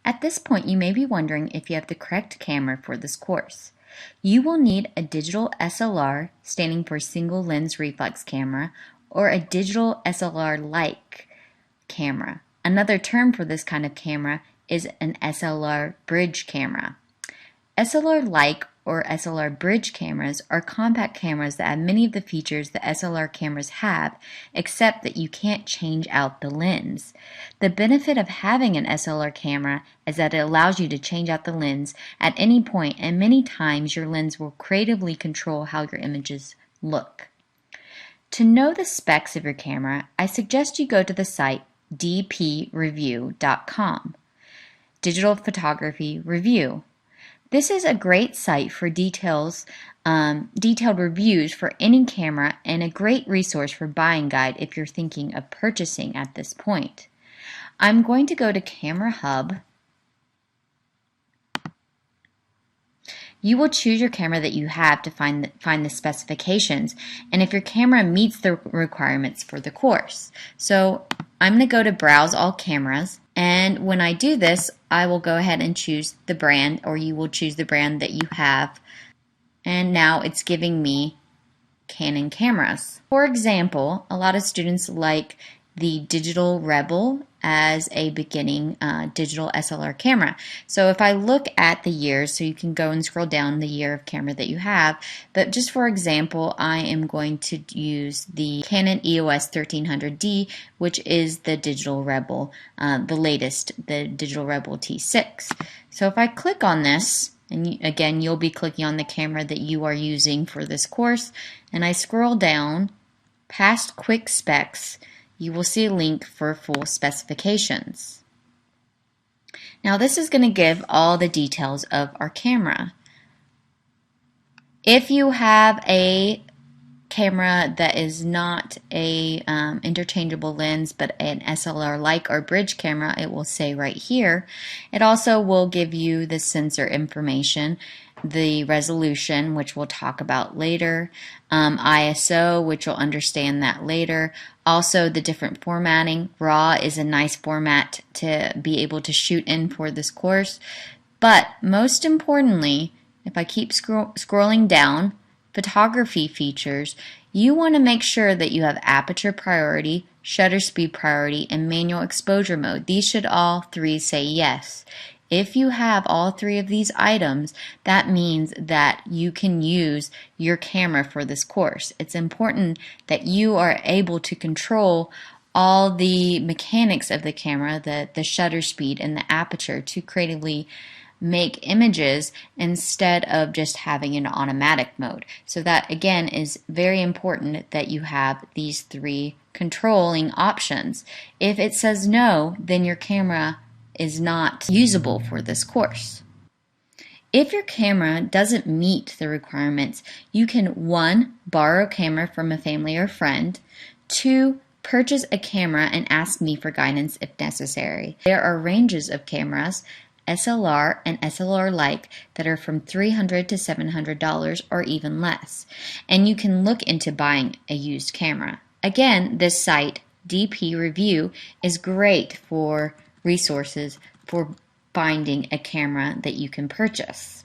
At this point, you may be wondering if you have the correct camera for this course. You will need a digital SLR, standing for single lens reflex camera, or a digital SLR-like camera. Another term for this kind of camera is an SLR bridge camera. SLR-like or SLR bridge cameras are compact cameras that have many of the features that SLR cameras have, except that you can't change out the lens. The benefit of having an SLR camera is that it allows you to change out the lens at any point, and many times your lens will creatively control how your images look. To know the specs of your camera, I suggest you go to the site dpreview.com. Digital Photography Review. This is a great site for detailed reviews for any camera and a great resource for buying guide if you're thinking of purchasing at this point. I'm going to go to Camera Hub. You will choose your camera that you have to find the specifications and if your camera meets the requirements for the course. So I'm going to go to Browse All Cameras, and when I do this, I will go ahead and choose the brand, or you will choose the brand that you have. And now it's giving me Canon cameras. For example, a lot of students like the Digital Rebel as a beginning digital SLR camera. So if I look at the years, so you can go and scroll down the year of camera that you have, but just for example, I am going to use the Canon EOS 1300D, which is the Digital Rebel, the latest, the Digital Rebel T6. So if I click on this, and again, you'll be clicking on the camera that you are using for this course, and I scroll down past quick specs, you will see a link for full specifications. Now this is going to give all the details of our camera. If you have a camera that is not a interchangeable lens but an SLR-like or bridge camera, it will say right here. It also will give you the sensor information, the resolution, which we'll talk about later, ISO, which you'll understand that later. Also the different formatting. RAW is a nice format to be able to shoot in for this course. But most importantly, if I keep scrolling down, photography features, you want to make sure that you have aperture priority, shutter speed priority, and manual exposure mode. These should all three say yes. If you have all three of these items, that means that you can use your camera for this course. It's important that you are able to control all the mechanics of the camera, the shutter speed and the aperture, to creatively make images instead of just having an automatic mode. So that again is very important that you have these three controlling options. If it says no, then your camera is not usable for this course. If your camera doesn't meet the requirements, you can 1. Borrow a camera from a family or friend, 2. Purchase a camera and ask me for guidance if necessary. There are ranges of cameras, SLR and SLR-like, that are from $300 to $700 or even less, and you can look into buying a used camera. Again, this site, DP Review, is great for resources for finding a camera that you can purchase.